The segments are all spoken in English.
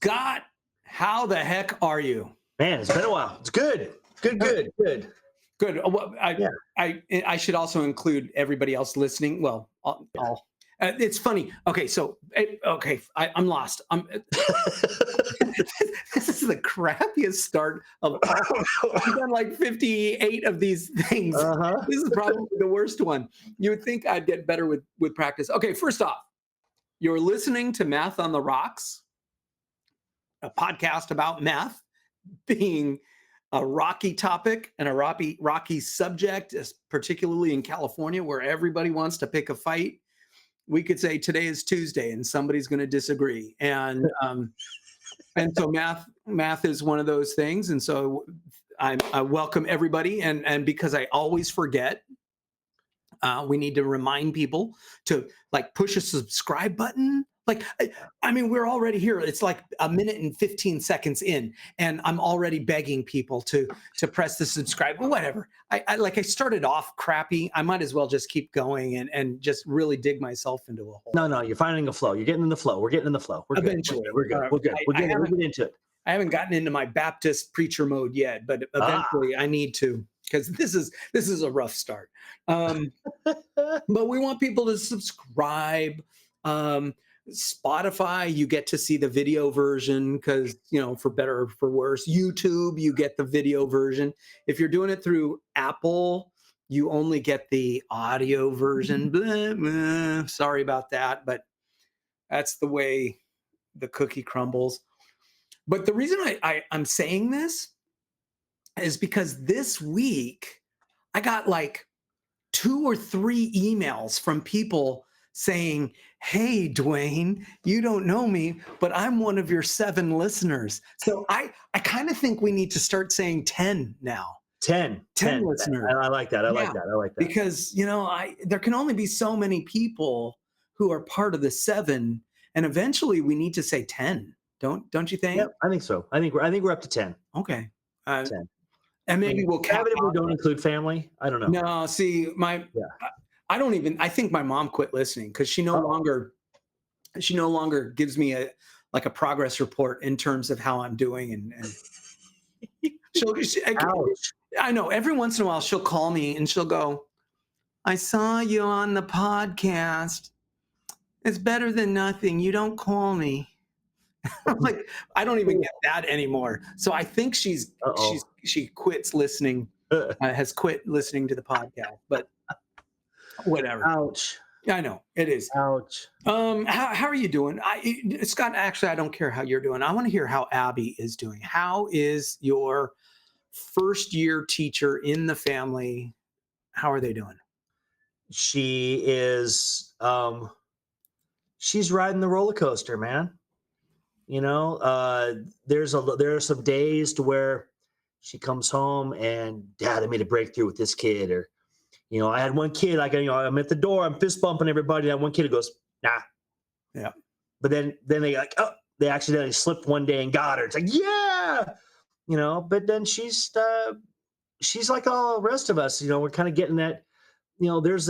Scott, how the heck are you? Man, it's been a while. It's good. Good. Good. Well, Yeah. I should also include everybody else listening. Well, it's funny. Okay, so I'm lost. This is the crappiest start of all. I've done like 58 of these things. Uh-huh. This is probably the worst one. You would think I'd get better with practice. Okay, first off, you're listening to Math on the Rocks, a podcast about math being a rocky topic and a rocky subject, particularly in California, where everybody wants to pick a fight. We could say today is Tuesday, and somebody's going to disagree, and so math is one of those things. And so I welcome everybody, and because I always forget, we need to remind people to like push a subscribe button. Like, I mean, we're already here. It's like a minute and 15 seconds in, and I'm already begging people to press the subscribe. Whatever. I started off crappy. I might as well just keep going and just really dig myself into a hole. No, you're finding a flow. You're getting in the flow. We're getting in the flow. We're Eventually. Good. We're good. We're getting into it. I haven't gotten into my Baptist preacher mode yet, but eventually I need to, because this is a rough start. But we want people to subscribe. Spotify, you get to see the video version because, for better or for worse. YouTube, you get the video version. If you're doing it through Apple, you only get the audio version. Blah, blah. Sorry about that, but that's the way the cookie crumbles. But the reason I'm saying this is because this week I got like 2 or 3 emails from people saying, "Hey, Duane, you don't know me, but I'm one of your 7 listeners." So I kind of think we need to start saying 10 now. 10 listeners. I like that. I like that. Because, there can only be so many people who are part of the 7, and eventually we need to say 10. Don't you think? Yep, I think so. I think we're up to 10. Okay. 10. And maybe we'll cap it if we don't include family. I don't know. No, see, I think my mom quit listening because she no longer gives me a progress report in terms of how I'm doing, and I know every once in a while she'll call me and she'll go, "I saw you on the podcast. It's better than nothing. You don't call me." I'm like, I don't even get that anymore. So I think she quits listening, has quit listening to the podcast, but whatever. Ouch. I know it is. Ouch. How are you doing? Scott, actually, I don't care how you're doing. I want to hear how Abby is doing. How is your first year teacher in the family? How are they doing? She is, she's riding the roller coaster, man. There are some days to where she comes home and, "Dad, I made a breakthrough with this kid," or, I had one kid, I'm at the door, I'm fist bumping everybody. And one kid who goes, "Nah." Yeah. But then they they accidentally slipped one day and got her. It's like, yeah, but then she's like all the rest of us, we're kind of getting that, there's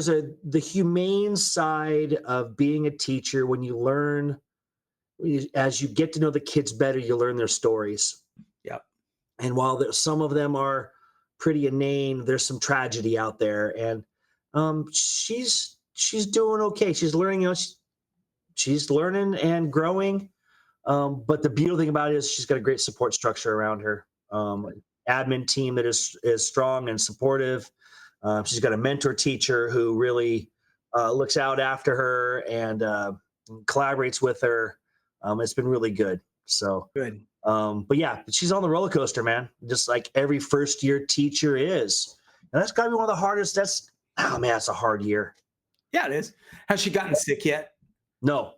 the humane side of being a teacher. When you learn, as you get to know the kids better, you learn their stories. Yeah. And while some of them are pretty inane, there's some tragedy out there, and she's doing okay. She's learning, she's learning and growing. But the beautiful thing about it is she's got a great support structure around her. Admin team that is strong and supportive. She's got a mentor teacher who really looks out after her and collaborates with her. It's been really good. So good. But she's on the roller coaster, man. Just like every first year teacher is. And that's got to be one of the hardest. That's a hard year. Yeah, it is. Has she gotten sick yet? No.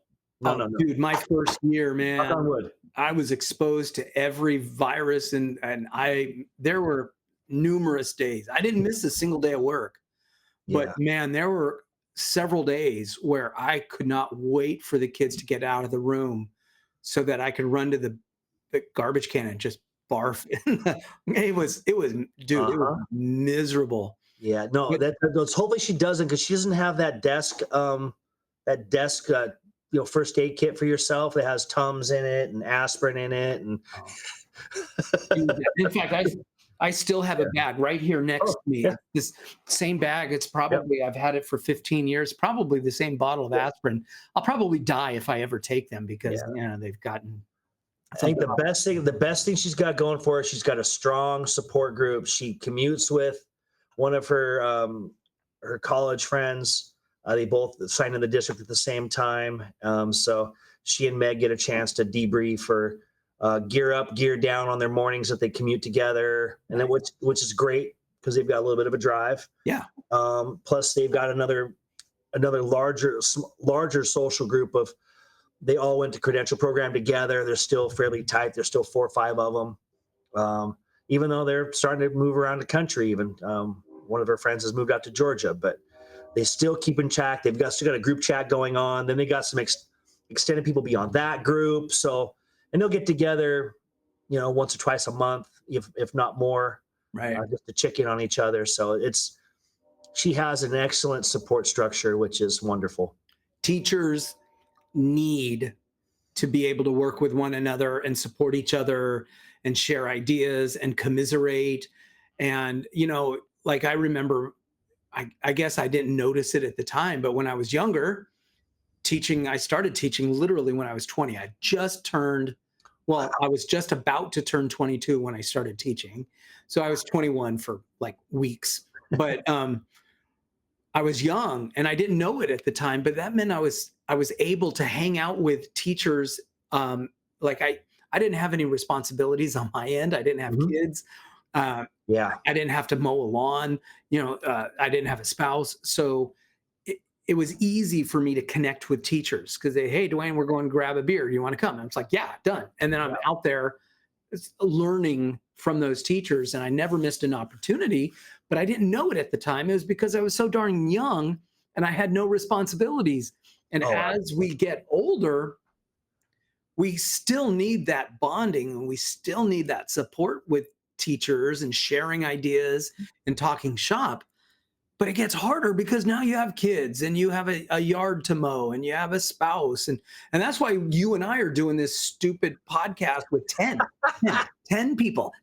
Dude, my first year, man. Knock on wood. I was exposed to every virus, and there were numerous days. I didn't miss a single day of work. But man, there were several days where I could not wait for the kids to get out of the room so that I could run to the garbage can and just barf. It was miserable. Yeah, no, hopefully she doesn't, because she doesn't have that desk first aid kit for yourself that has Tums in it and aspirin in it, and In fact, I still have a bag right here next to me. yeah. This same bag. It's probably, I've had it for 15 years, probably the same bottle of aspirin. I'll probably die if I ever take them because, they've gotten. I think the best thing she's got going for her, she's got a strong support group. She commutes with one of her college friends. They both signed in the district at the same time. So she and Meg get a chance to debrief or gear up, gear down on their mornings that they commute together, and then which is great because they've got a little bit of a drive. Yeah. Plus, they've got another larger social group of. They all went to credential program together. They're still fairly tight. There's still 4 or 5 of them, even though they're starting to move around the country. Even one of her friends has moved out to Georgia, but they still keep in check. They've still got a group chat going on. Then they got some extended people beyond that group. So, and they'll get together, once or twice a month, if not more, Right. Just to check in on each other. So she has an excellent support structure, which is wonderful. Teachers need to be able to work with one another and support each other and share ideas and commiserate. And, like I remember, I guess I didn't notice it at the time, but when I was younger, I started teaching literally when I was 20. I was just about to turn 22 when I started teaching. So I was 21 for like weeks, but I was young and I didn't know it at the time, but that meant I was able to hang out with teachers. Like I didn't have any responsibilities on my end. I didn't have kids. I didn't have to mow a lawn. I didn't have a spouse. So it was easy for me to connect with teachers because hey, Duane, we're going to grab a beer. You want to come? And it's like, yeah, done. And then I'm out there learning from those teachers, and I never missed an opportunity, but I didn't know it at the time. It was because I was so darn young and I had no responsibilities. And as we get older, we still need that bonding and we still need that support with teachers and sharing ideas and talking shop. But it gets harder because now you have kids and you have a yard to mow and you have a spouse. And that's why you and I are doing this stupid podcast with 10 people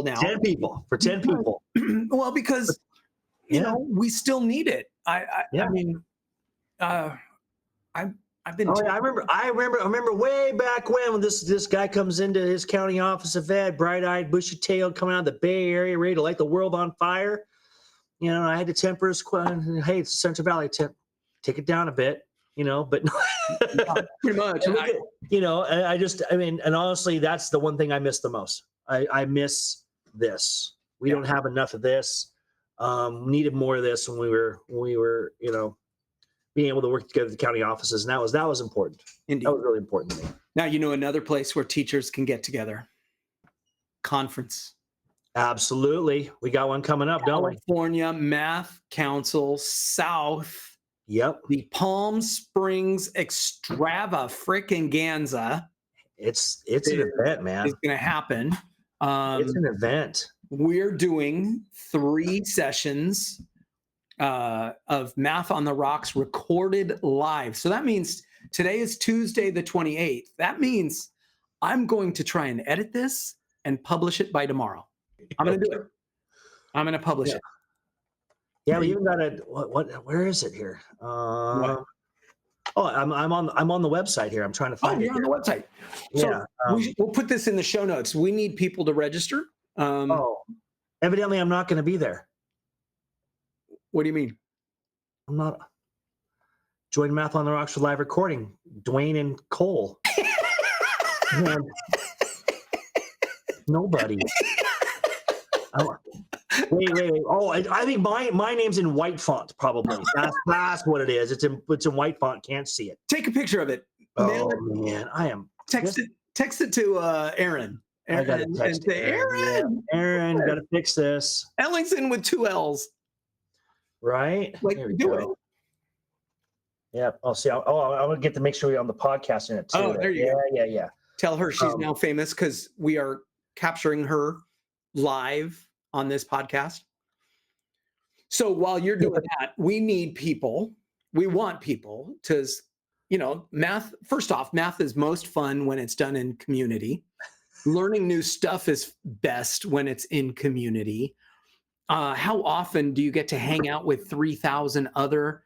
now. 10 people for 10 people. Well, because, we still need it. I've been. I remember way back when this guy comes into his county office of ed, bright-eyed, bushy-tailed, coming out of the Bay Area, ready to light the world on fire. I had to temper his hey, it's Central Valley, take it down a bit, but pretty much. And honestly, that's the one thing I miss the most. I miss this. We don't have enough of this. Needed more of this when we were, being able to work together at the county offices. And that was important. Indeed. That was really important to me. Now, another place where teachers can get together. Conference. Absolutely. We got one coming up, don't we? California Math Council South. Yep. The Palm Springs Extravaganza. It's an event, man. It's going to happen. It's an event. We're doing 3 sessions of Math on the Rocks recorded live. So that means today is Tuesday, the 28th. That means I'm going to try and edit this and publish it by tomorrow. I'm going to do it. I'm going to publish it. Yeah, we even got where is it here? I'm on the website here. I'm trying to find it. You're on the website. Yeah. So we'll put this in the show notes. We need people to register. Evidently I'm not going to be there. What do you mean? I'm not. Join Math on the Rocks for live recording. Duane and Cole. Nobody. Wait. Oh, I think my name's in white font. Probably that's what it is. It's in white font. Can't see it. Take a picture of it. Oh man, I am. Text it to Aaron. I gotta text Aaron. Yeah. Aaron, gotta fix this. Ellingson with 2 L's. Right? Do it. Yeah. I'll see. I'm gonna get to make sure we're on the podcast in it too. Oh, there you go. Yeah. Tell her she's now famous because we are capturing her live on this podcast. So while you're doing that, we need people. We want people to, math, first off, math is most fun when it's done in community. Learning new stuff is best when it's in community. How often do you get to hang out with 3,000 other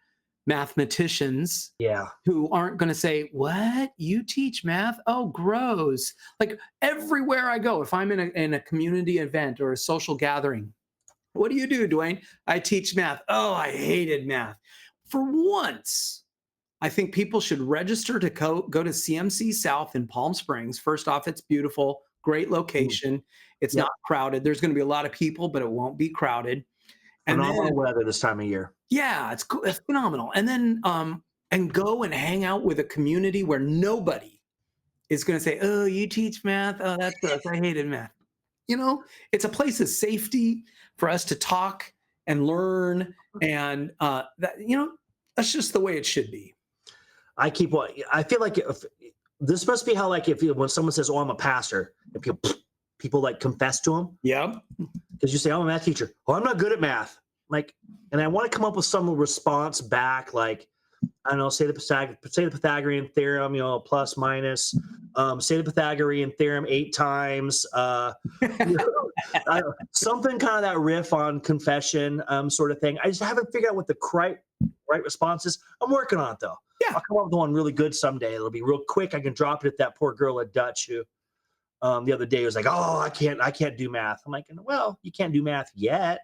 mathematicians Yeah. who aren't going to say, "What? You teach math? Oh, gross." Like everywhere I go, if I'm in a community event or a social gathering, what do you do, Duane? I teach math. Oh, I hated math. For once, I think people should register to go to CMC South in Palm Springs. First off, it's beautiful, great location. It's Yep. not crowded. There's going to be a lot of people, but it won't be crowded. And Phenomenal then, weather this time of year. yeah, it's phenomenal. And then, and go and hang out with a community where nobody is going to say, "Oh, you teach math? Oh, that's gross. I hated math." It's a place of safety for us to talk and learn, and that's just the way it should be. I feel like this must be how, like, when someone says, "Oh, I'm a pastor," if people like confess to him, Yep. because you say, "I'm a math teacher." "Oh, I'm not good at math." Like, and I want to come up with some response back, like, I don't know, say the Pythagorean theorem, plus minus, say the Pythagorean theorem 8 times, something kind of that riff on confession, sort of thing. I just haven't figured out what the right response is. I'm working on it though. Yeah. I'll come up with one really good someday. It'll be real quick. I can drop it at that poor girl at Dutch who, the other day was like, "Oh, I can't do math." I'm like, "Well, you can't do math yet."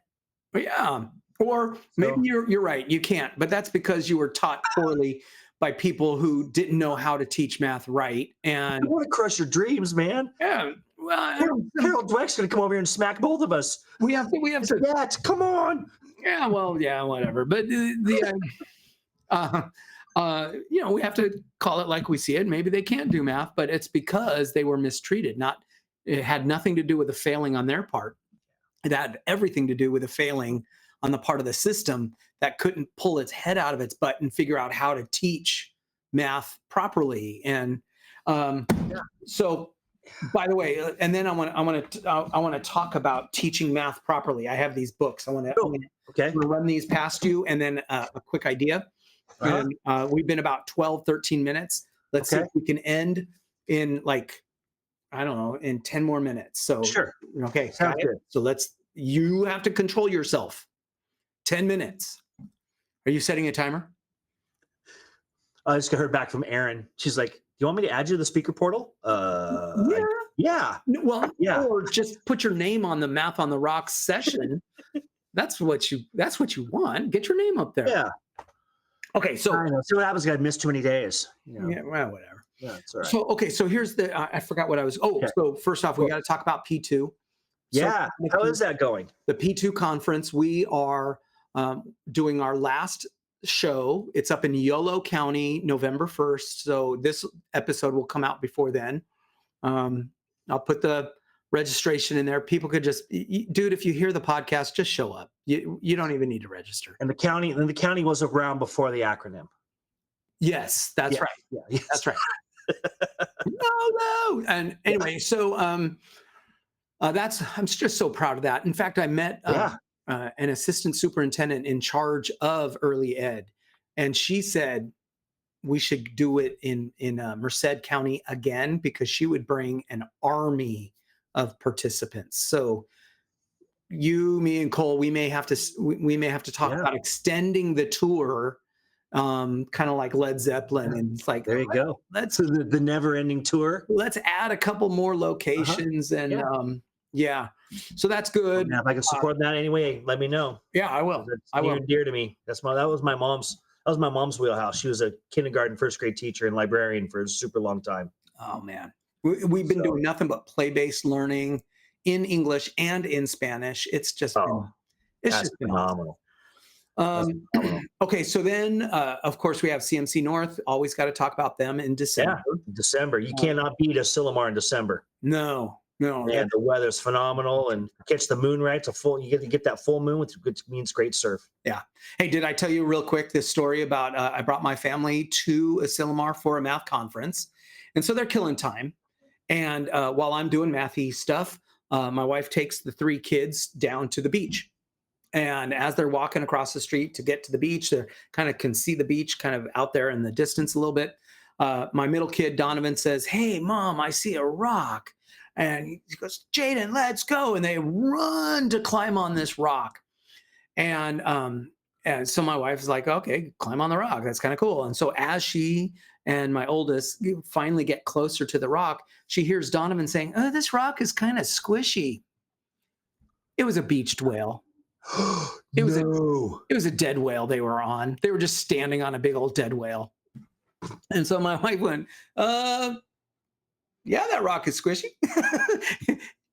Yeah. Or maybe So- you're right, you can't, but that's because you were taught poorly by people who didn't know how to teach math right. I And want to crush your dreams, man. yeah, well, Harold Dweck's gonna come over here and smack both of us. we have to, Yeah, come on. yeah, well, yeah, whatever. But we have to call it like we see it. Maybe they can't do math, but it's because they were mistreated. It had nothing to do with a failing on their part. It had everything to do with a failing on the part of the system that couldn't pull its head out of its butt and figure out how to teach math properly. And so, by the way, and then I want to talk about teaching math properly. I have these books. I want Okay. to run these past you, and then a quick idea. Uh-huh. And we've been about 12, 13 minutes. Let's see Okay. if we can end in, like, I don't know, in 10 more minutes. So Sure. okay. Sounds good. So you have to control yourself. 10 minutes. Are you setting a timer? I just heard back from Erin. She's like, "Do you want me to add you to the speaker portal?" Yeah. Well, Yeah. or just put your name on the Math on the Rocks session. That's what you want. Get your name up there. Yeah. Okay, so I know. See what happens? I missed too many days. yeah, well, whatever. Yeah, it's all right. So okay, so here's I forgot what I was. Oh, Okay. so first off, we got to talk about P2. Yeah. How is that going? The P2 conference? We are doing our last show. It's up in Yolo County, November 1st. So this episode will come out before then. I'll put the registration in there. People could just, dude, if you hear the podcast, just show up. You don't even need to register. And the county was around before the acronym. Yes, that's Yeah. right. Yeah. Yes. That's right. No. And anyway, so I'm just so proud of that. In fact, I met an assistant superintendent in charge of early ed, and she said we should do it in Merced County again, because she would bring an army of participants. So you, me, and Cole, we may have to talk about extending the tour, kind of like Led Zeppelin, and it's like, There you go. Let's So the never-ending tour. let's add a couple more locations, and so that's good. Yeah, if I can support that anyway, let me know. Yeah, I will. That's I near will. and dear to me. That was my mom's wheelhouse. She was a kindergarten, first grade teacher and librarian for a super long time. Oh man, we've been doing nothing but play-based learning in English and in Spanish. It's just it's just been phenomenal. Okay, so then of course we have CMC North. Always got to talk about them in December. Yeah, December. You cannot beat Asilomar in December. No. And the weather's phenomenal, and catch the moon right. You get to get that full moon, which means great surf. Yeah. Hey, did I tell you real quick this story about I brought my family to Asilomar for a math conference, and so they're killing time. And while I'm doing mathy stuff, my wife takes the 3 kids down to the beach. And as they're walking across the street to get to the beach, they kind of can see the beach kind of out there in the distance a little bit. my middle kid, Donovan, says, "Hey, Mom, I see a rock." And he goes, "Jaden, let's go." And they run to climb on this rock. And so my wife is like, "Okay, climb on the rock. That's kind of cool." And so as she and my oldest finally get closer to the rock, she hears Donovan saying, "Oh, this rock is kind of squishy." It was a beached whale. It was No. it was a dead whale they were on. They were just standing on a big old dead whale. And so my wife went, yeah, that rock is squishy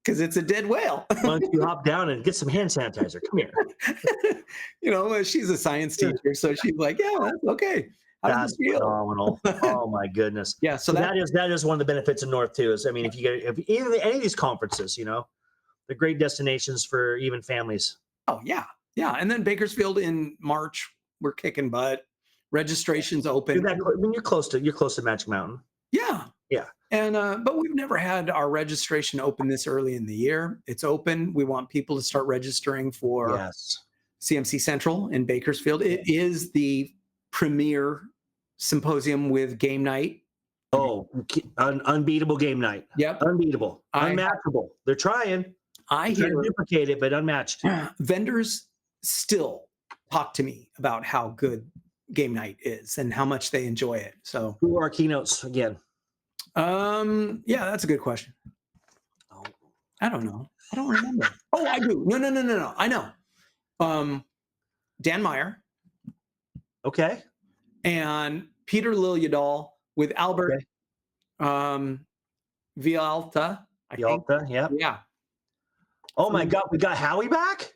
because it's a dead whale." Why don't you hop down and get some hand sanitizer? Come here. She's a science teacher, so she's like, "Yeah, that's okay. How does That's it feel?" phenomenal. Oh my goodness. Yeah, so that is one of the benefits of North too. Is I mean, if even any of these conferences, they're great destinations for even families. oh yeah, yeah. And then Bakersfield in March, we're kicking butt. Registration's open. You're close to Magic Mountain. Yeah. Yeah. And but we've never had our registration open this early in the year. It's open. We want people to start registering for Yes. CMC Central in Bakersfield. It is the premier symposium with game night. Oh, unbeatable game night. Yep. Unbeatable. Unmatchable. They're trying. I They're trying hear to duplicate it, but unmatched. vendors still talk to me about how good game night is and how much they enjoy it. So Who are our keynotes again? yeah, that's a good question. Oh. I don't know. I don't remember. Oh, I do. No. I know. Dan Meyer Okay. and Peter Liljedahl with Albert Vialta. I think. Yalta, yeah. Yeah. Oh my God, we got Howie back?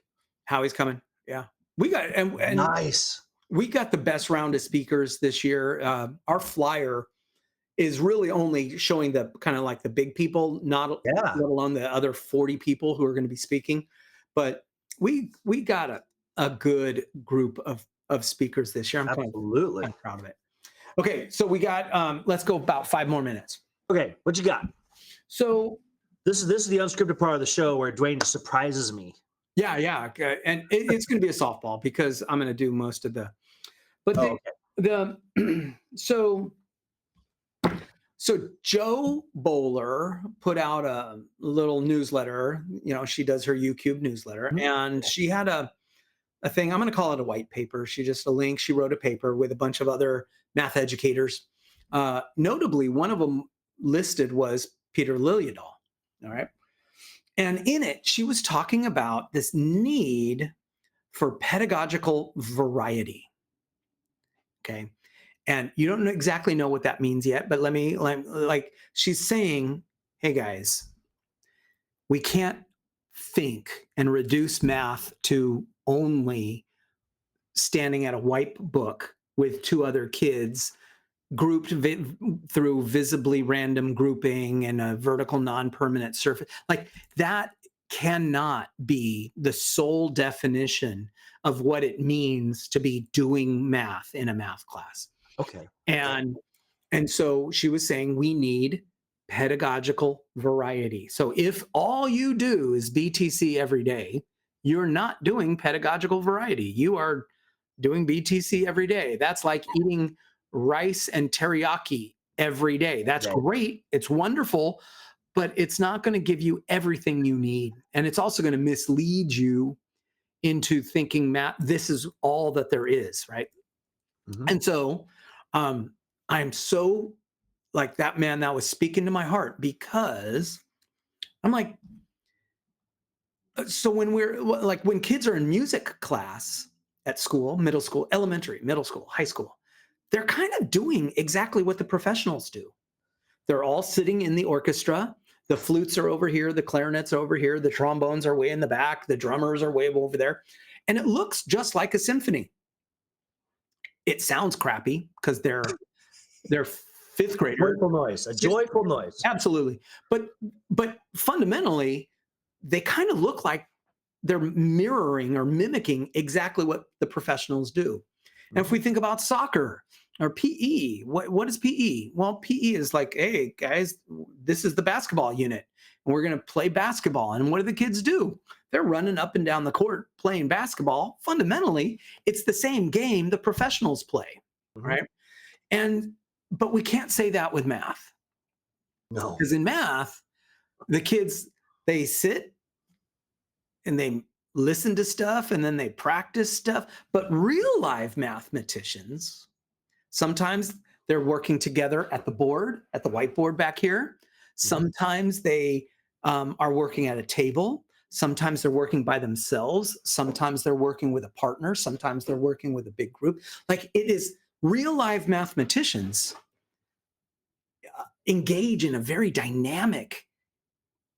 Howie's coming. Yeah. We got and Nice. we got the best round of speakers this year. Our flyer is really only showing the kind of like the big people, not let alone the other 40 people who are going to be speaking. But we got a good group of speakers this year. I'm kind of proud of it. Okay, so we got let's go about 5 more minutes. Okay, what you got? So this is the unscripted part of the show where Duane just surprises me. Yeah, okay. And it's going to be a softball because I'm going to do most of the. But so Joe Bowler put out a little newsletter. She does her Youcubed newsletter, and she had a thing. I'm going to call it a white paper. She wrote a paper with a bunch of other math educators. Notably, one of them listed was Peter Liljedahl. All right. And in it, she was talking about this need for pedagogical variety. Okay. And you don't exactly know what that means yet, but she's saying, hey guys, we can't think and reduce math to only standing at a white book with 2 other kids grouped through visibly random grouping and a vertical non-permanent surface. Like that cannot be the sole definition of what it means to be doing math in a math class. Okay. And so she was saying we need pedagogical variety. So if all you do is BTC every day, you're not doing pedagogical variety. You are doing BTC every day. That's like eating rice and teriyaki every day. That's great. It's wonderful, but it's not going to give you everything you need. And it's also going to mislead you into thinking math, this is all that there is, right? Mm-hmm. And so I'm so like that man that was speaking to my heart because I'm like, so when kids are in music class at school, middle school, elementary, middle school, high school, they're kind of doing exactly what the professionals do. They're all sitting in the orchestra. The flutes are over here. The clarinets are over here. The trombones are way in the back. The drummers are way over there. And it looks just like a symphony. It sounds crappy because they're 5th graders. Joyful noise. Absolutely. But fundamentally, they kind of look like they're mirroring or mimicking exactly what the professionals do. And if we think about soccer or PE, what is PE? Well, PE is like, hey, guys, this is the basketball unit, and we're going to play basketball. And what do the kids do? They're running up and down the court playing basketball. Fundamentally, it's the same game the professionals play, right? But we can't say that with math, No. because in math, the kids, they sit and they listen to stuff and then they practice stuff. But real life mathematicians, sometimes they're working together at the board, at the whiteboard back here. Sometimes they are working at a table. Sometimes they're working by themselves. Sometimes they're working with a partner. Sometimes they're working with a big group. Like, it is real life mathematicians engage in a very dynamic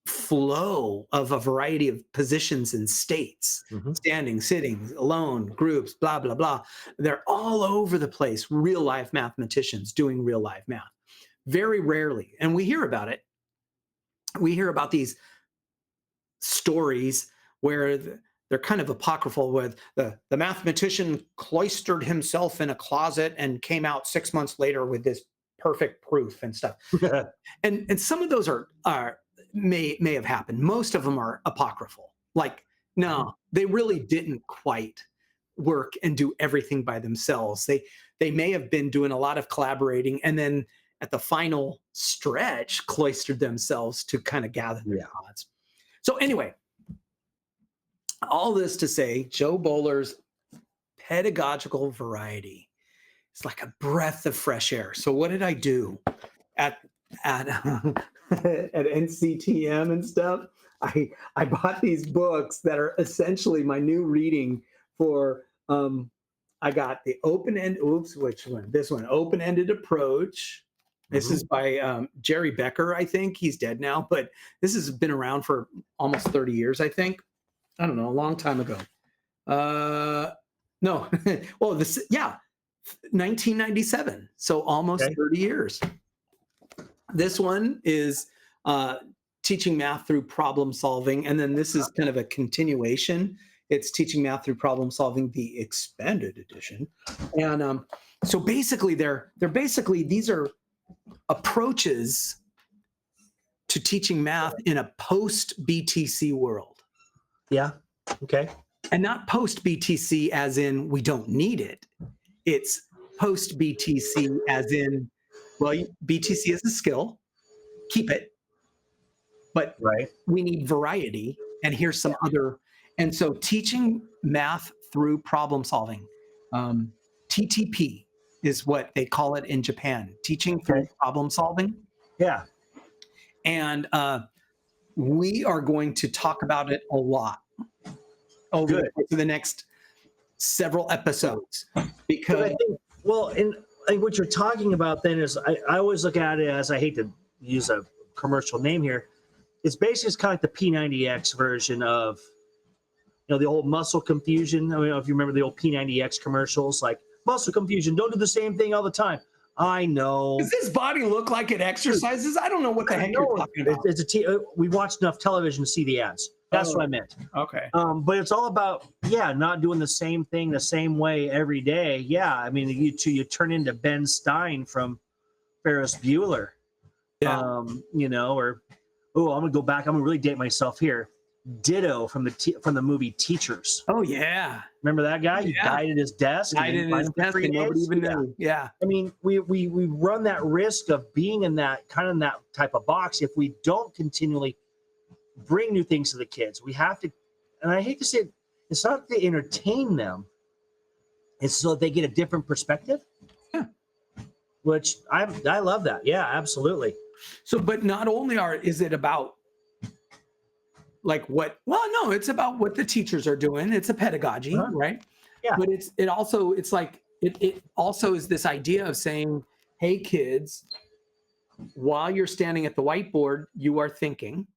flow of a variety of positions and states, standing, sitting, alone, groups, blah, blah, blah. They're all over the place, real life mathematicians doing real life math. Very rarely, and we hear about it. We hear about these stories where they're kind of apocryphal, with the mathematician cloistered himself in a closet and came out 6 months later with this perfect proof and stuff. And some of those may have happened. Most of them are apocryphal. Like, no, they really didn't quite work and do everything by themselves. They may have been doing a lot of collaborating, and then at the final stretch cloistered themselves to kind of gather their thoughts. So anyway, all this to say, Joe Bowler's pedagogical variety is like a breath of fresh air. So what did I do at NCTM and stuff? I bought these books that are essentially my new reading for. I got the open-end. Oops, which one? This one, Open-Ended Approach. This is by Jerry Becker, I think. He's dead now, but this has been around for almost 30 years, I think. I don't know, a long time ago. No, well, 1997. So almost 30 years. This one is teaching math through problem solving. And then this is kind of a continuation. It's teaching math through problem solving, the expanded edition. And so basically these are approaches to teaching math in a post-BTC world. Yeah. Okay. And not post-BTC as in we don't need it. It's post-BTC as in, well, BTC is a skill, keep it, but we need variety. And here's some other. And so teaching math through problem solving, TTP is what they call it in Japan, teaching through problem solving. Yeah. And we are going to talk about it a lot over the next several episodes, because I think, well, and what you're talking about then is I always look at it as, I hate to use a commercial name here, it's basically kind of like the P90X version of, the old muscle confusion. I don't know if you remember the old P90X commercials, like muscle confusion, don't do the same thing all the time. I know. Does this body look like it exercises? I don't know what the heck you're talking about. We watched enough television to see the ads. That's what I meant. Okay. But it's all about, not doing the same thing the same way every day. Yeah. I mean, you turn into Ben Stein from Ferris Bueller. Yeah. Or, I'm going to go back. I'm going to really date myself here. Ditto from the movie Teachers. Oh, yeah. Remember that guy? He died at his desk. Died at his desk and nobody even knew. Yeah. I mean, we run that risk of being in that type of box if we don't continually bring new things to the kids. We have to, and I hate to say it, it's not to entertain them. It's so that they get a different perspective. Yeah. Which I love that. Yeah, absolutely. So, but not only is it about it's about what the teachers are doing. It's a pedagogy, right? Yeah. But it also is this idea of saying, hey, kids, while you're standing at the whiteboard, you are thinking,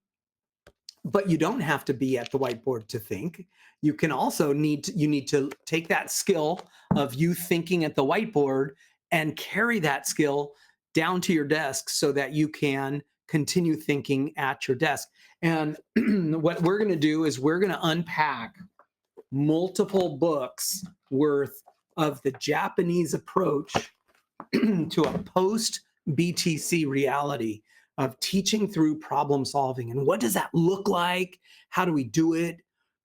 but you don't have to be at the whiteboard to think. You can also need to take that skill of you thinking at the whiteboard and carry that skill down to your desk so that you can continue thinking at your desk. And what we're going to do is we're going to unpack multiple books worth of the Japanese approach to a post-BTC reality of teaching through problem solving. And what does that look like? How do we do it?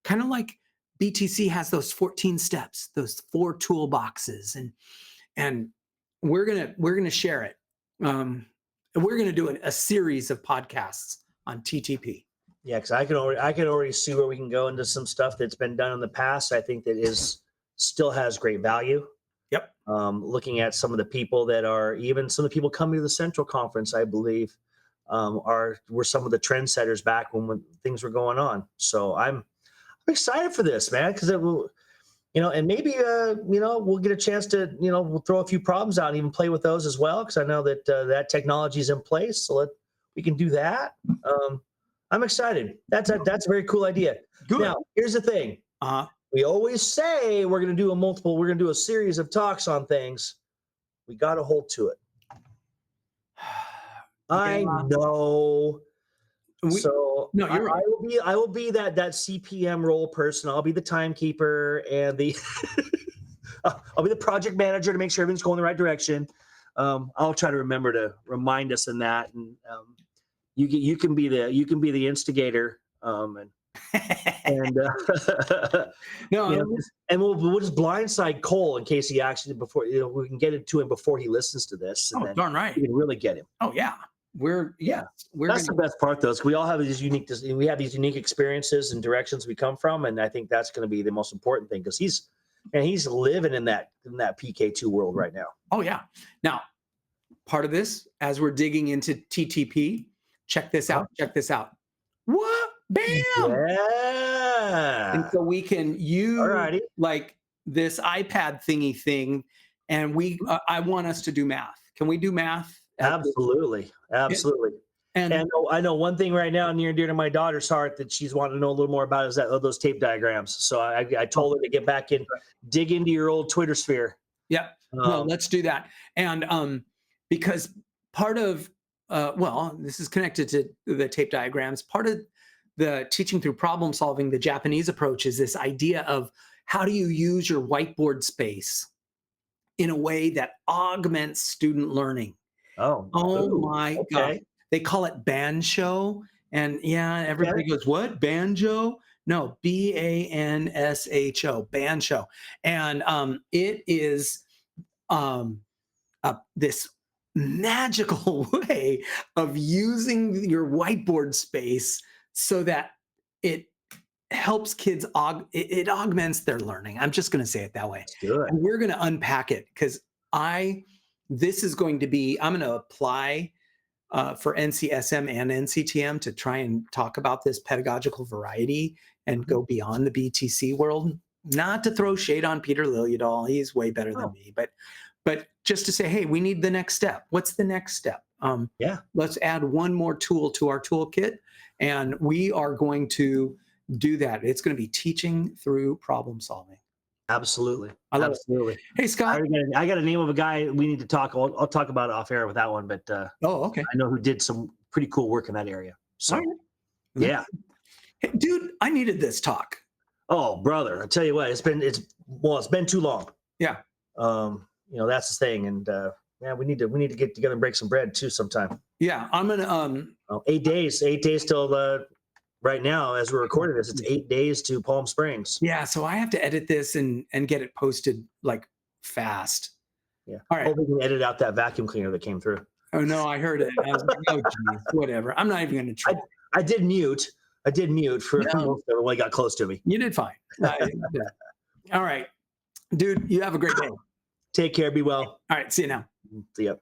Kind of like BTC has those 14 steps, those 4 toolboxes, and we're gonna share it. And we're going to do a series of podcasts on TTP. Yeah, because I can already see where we can go into some stuff that's been done in the past. I think that still has great value. Yep. Looking at some of the people that are, even some of the people coming to the Central Conference, I believe, were some of the trendsetters back when things were going on. So I'm excited for this, man, because it will, and maybe we'll get a chance to we'll throw a few problems out and even play with those as well, because I know that that technology is in place, so we can do that. I'm excited. That's a very cool idea. Good. Now, here's the thing. We always say we're going to do a series of talks on things. We got to hold to it. I know. No, you're right. I will be that CPM role person. I'll be the timekeeper and I'll be the project manager to make sure everything's going the right direction. I'll try to remember to remind us in that, and you can be the instigator, and No, and we'll just blindside Cole in case he actually, before we can get it to him before he listens to this, and then darn right, we can really get him. Oh yeah, that's the best part, though, is we all have these unique experiences and directions we come from, and I think that's going to be the most important thing, because he's living in that PK2 world right now. Oh yeah. Now, part of this, as we're digging into TTP, check this out. What? Bam! Yeah. And so we can use like this iPad thingy thing, and I want us to do math. Can we do math? Absolutely. And I know one thing right now near and dear to my daughter's heart that she's wanting to know a little more about is those tape diagrams. So I told her to get back in, dig into your old Twitter sphere. Yeah. No, let's do that. And because part of this is connected to the tape diagrams. Part of the teaching through problem solving, the Japanese approach, is this idea of how do you use your whiteboard space in a way that augments student learning. Oh my God. They call it bancho. And everybody goes, what? Banjo? No, BANSHO, bancho. And it is this magical way of using your whiteboard space so that it helps kids, it augments their learning. I'm just going to say it that way. And we're going to unpack it, because this is going to be, I'm going to apply for NCSM and NCTM to try and talk about this pedagogical variety and go beyond the BTC world. Not to throw shade on Peter Liljedahl, he's way better than me, but just to say, hey, we need the next step. What's the next step? Let's add one more tool to our toolkit, and we are going to do that. It's going to be teaching through problem solving. Absolutely. Absolutely. Hey, Scott. I got a name of a guy we need to talk. I'll talk about it off air with that one, but okay. I know who did some pretty cool work in that area. So yeah. Hey, dude, I needed this talk. Oh, brother, I tell you what, it's been too long. Yeah. That's the thing. And we need to get together and break some bread too sometime. Yeah. I'm gonna 8 days till right now, as we're recording this, it's 8 days to Palm Springs. Yeah, so I have to edit this and get it posted like fast. Yeah. All right. Hope we can edit out that vacuum cleaner that came through. Oh no, I heard it. I was like, oh geez, whatever. I'm not even going to try. I did mute for most of it when it got close to me. You did fine. All right, dude. You have a great day. Take care. Be well. All right. See you now. See ya.